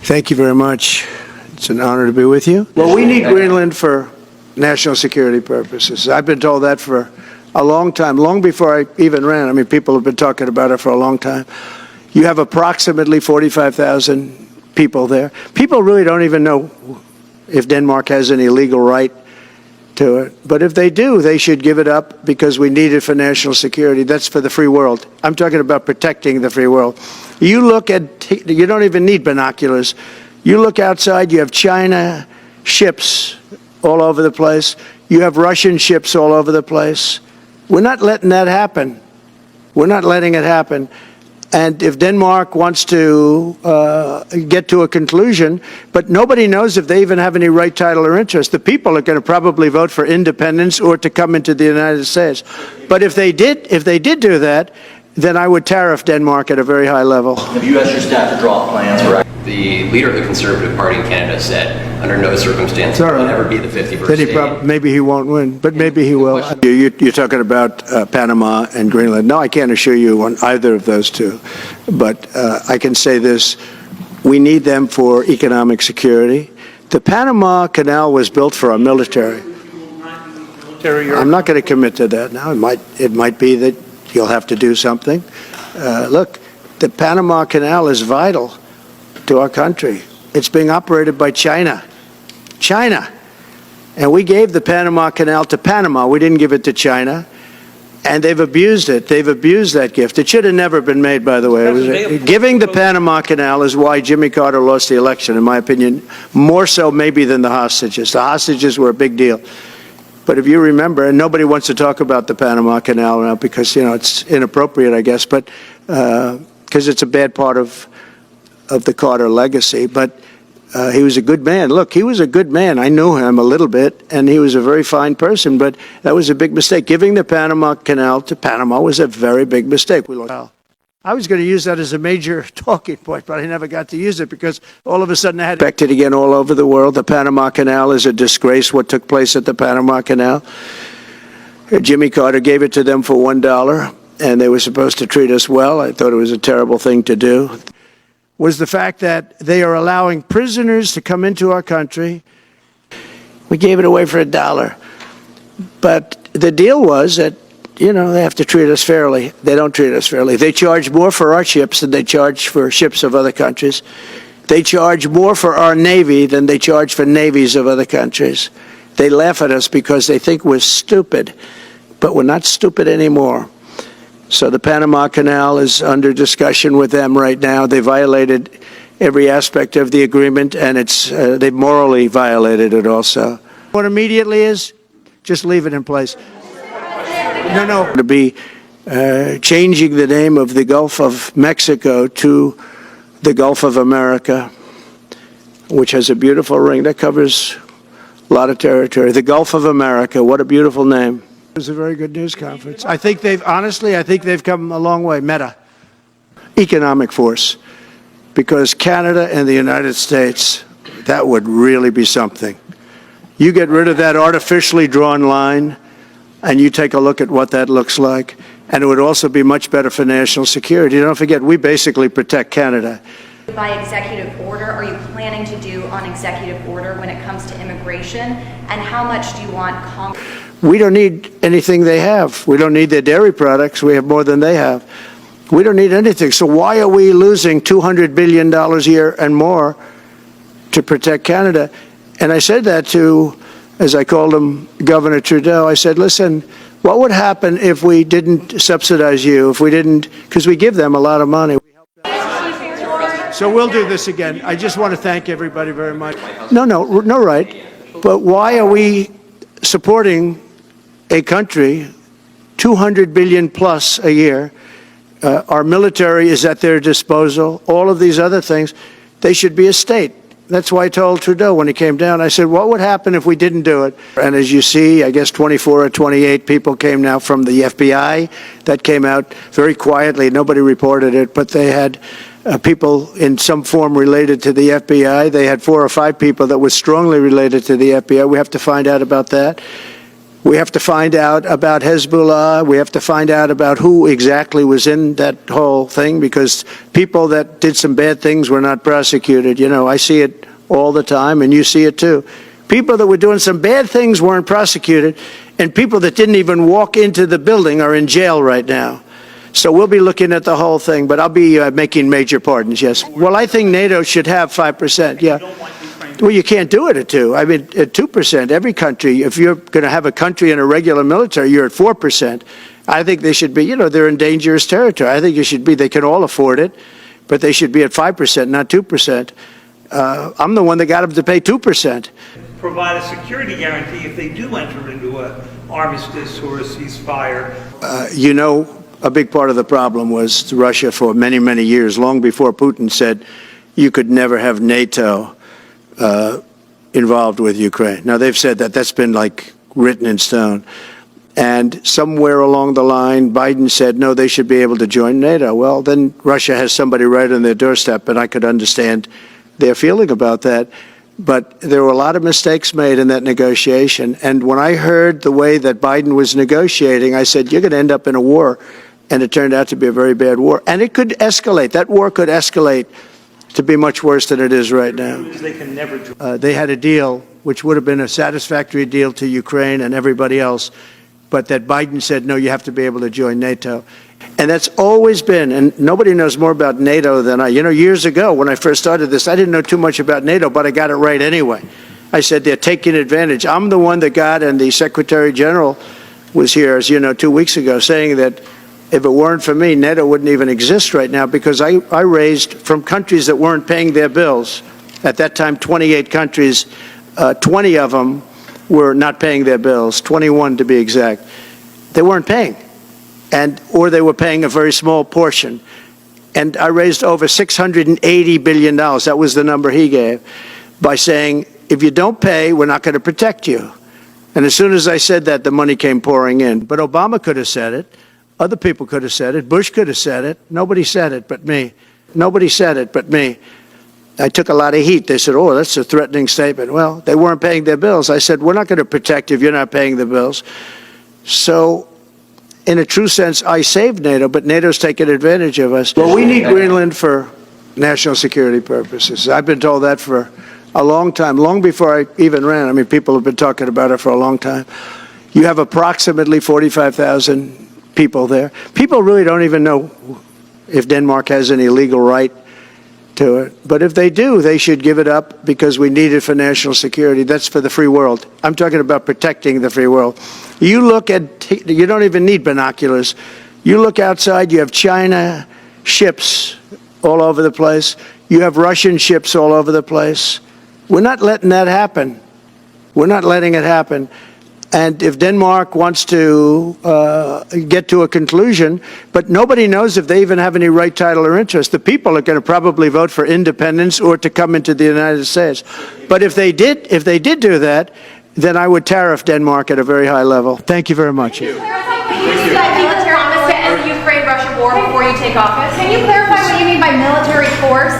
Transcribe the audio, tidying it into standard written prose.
Thank you very much. It's an honor to be with you. Well, we need Greenland for national security purposes. I've been told that for a long time, long before I even ran. I mean, people have been talking about it for a long time. You have approximately 45,000 people there. People really don't even know if Denmark has any legal right to it. But if they do, they should give it up because we need it for national security. That's for the free world. I'm talking about protecting the free world. You look at, you don't even need binoculars. You look outside, you have China ships all over the place. You have Russian ships all over the place. We're not letting that happen. We're not letting it happen. And if Denmark wants to get to a conclusion, but nobody knows if they even have any right, title, or interest. The people are going to probably vote for independence or to come into the United States. But if they did do that, then I would tariff Denmark at a very high level. Have you asked your staff to draw up plans for the leader of the Conservative Party in Canada said under no circumstances will it ever be the 51st state? Maybe he won't win, but maybe he will. You're talking about Panama and Greenland. No, I can't assure you on either of those two. But I can say this. We need them for economic security. The Panama Canal was built for our military. I'm not going to commit to that now. It might be that you'll have to do something. Look, the Panama Canal is vital to our country. It's being operated by China. China. And we gave the Panama Canal to Panama. We didn't give it to China. And they've abused it. They've abused that gift. It should have never been made, by the way. Giving the Panama Canal is why Jimmy Carter lost the election, in my opinion, more so maybe than the hostages. The hostages were a big deal. But if you remember, and nobody wants to talk about the Panama Canal now because, you know, it's inappropriate, I guess, but because it's a bad part of the Carter legacy. But he was a good man. Look, he was a good man. I knew him a little bit, and he was a very fine person, but that was a big mistake. Giving the Panama Canal to Panama was a very big mistake. I was going to use that as a major talking point, but I never got to use it because all of a sudden I had expected again all over the world. The Panama Canal is a disgrace, what took place at the Panama Canal. Jimmy Carter gave it to them for $1, and they were supposed to treat us well. I thought it was a terrible thing to do. Was the fact that they are allowing prisoners to come into our country. We gave it away for $1. But the deal was that, you know, they have to treat us fairly. They don't treat us fairly. They charge more for our ships than they charge for ships of other countries. They charge more for our Navy than they charge for navies of other countries. They laugh at us because they think we're stupid, but we're not stupid anymore. So the Panama Canal is under discussion with them right now. They violated every aspect of the agreement, and they morally violated it also. What immediately is, just leave it in place. No. To be changing the name of the Gulf of Mexico to the Gulf of America, which has a beautiful ring that covers a lot of territory. The Gulf of America, what a beautiful name. It was a very good news conference. I think they've come a long way. Meta, economic force, because Canada and the United States, that would really be something. You get rid of that artificially drawn line, and you take a look at what that looks like, and it would also be much better for national security. Don't forget, we basically protect Canada. By executive order, are you planning to do on executive order when it comes to immigration? And how much do you want Congress? We don't need anything they have. We don't need their dairy products. We have more than they have. We don't need anything. So why are we losing $200 billion a year and more to protect Canada? And I said that to, as I called him, Governor Trudeau. I said, listen, what would happen if we didn't subsidize you, if we didn't, because we give them a lot of money. So we'll do this again. I just want to thank everybody very much. No, right. But why are we supporting a country, $200 billion plus a year? Our military is at their disposal. All of these other things, they should be a state. That's why I told Trudeau when he came down, I said, what would happen if we didn't do it? And as you see, I guess 24 or 28 people came now from the FBI. That came out very quietly. Nobody reported it, but they had people in some form related to the FBI. They had 4 or 5 people that were strongly related to the FBI. We have to find out about that. We have to find out about Hezbollah. We have to find out about who exactly was in that whole thing, because people that did some bad things were not prosecuted. You know, I see it all the time, and you see it too. People that were doing some bad things weren't prosecuted, and people that didn't even walk into the building are in jail right now. So we'll be looking at the whole thing, but I'll be making major pardons, yes. Well, I think NATO should have 5%, yeah. Well, you can't do it at 2%. I mean, at 2%, every country, if you're going to have a country in a regular military, you're at 4%. I think they should be, you know, they're in dangerous territory. I think it should be, they can all afford it, but they should be at 5%, not 2%. I'm the one that got them to pay 2%. Provide a security guarantee if they do enter into an armistice or a ceasefire. You know, a big part of the problem was Russia for many, many years, long before Putin said you could never have NATO involved with Ukraine. Now, they've said that. That's been like written in stone. And somewhere along the line, Biden said, no, they should be able to join NATO. Well, then Russia has somebody right on their doorstep, and I could understand their feeling about that. But there were a lot of mistakes made in that negotiation. And when I heard the way that Biden was negotiating, I said, you're going to end up in a war. And it turned out to be a very bad war. And it could escalate. That war could escalate to be much worse than it is right now. They can never join. They had a deal which would have been a satisfactory deal to Ukraine and everybody else, but that Biden said, no, you have to be able to join NATO. And that's always been, and nobody knows more about NATO than I. You know, years ago when I first started this, I didn't know too much about NATO, but I got it right anyway. I said they're taking advantage. I'm the one that got, and the Secretary General was here, as you know, 2 weeks ago, saying that if it weren't for me, NATO wouldn't even exist right now, because I raised from countries that weren't paying their bills. At that time, 28 countries, 20 of them were not paying their bills, 21 to be exact. They weren't paying, or they were paying a very small portion. And I raised over $680 billion. That was the number he gave, by saying, if you don't pay, we're not going to protect you. And as soon as I said that, the money came pouring in. But Obama could have said it. Other people could have said it. Bush could have said it. Nobody said it but me. Nobody said it but me. I took a lot of heat. They said, oh, that's a threatening statement. Well, they weren't paying their bills. I said, we're not going to protect you if you're not paying the bills. So, in a true sense, I saved NATO, but NATO's taken advantage of us. Well, we need Greenland for national security purposes. I've been told that for a long time, long before I even ran. I mean, people have been talking about it for a long time. You have approximately 45,000 people there. People really don't even know if Denmark has any legal right to it. But if they do, they should give it up, because we need it for national security. That's for the free world. I'm talking about protecting the free world. You look at, you don't even need binoculars. You look outside, you have China ships all over the place. You have Russian ships all over the place. We're not letting that happen. We're not letting it happen. And if Denmark wants to get to a conclusion, but nobody knows if they even have any right, title, or interest. The people are going to probably vote for independence or to come into the United States. But if they did do that, then I would tariff Denmark at a very high level. Thank you very much. Can you clarify what you mean by military force to end the Ukraine-Russia war before you take office? Can you clarify what you mean by military force?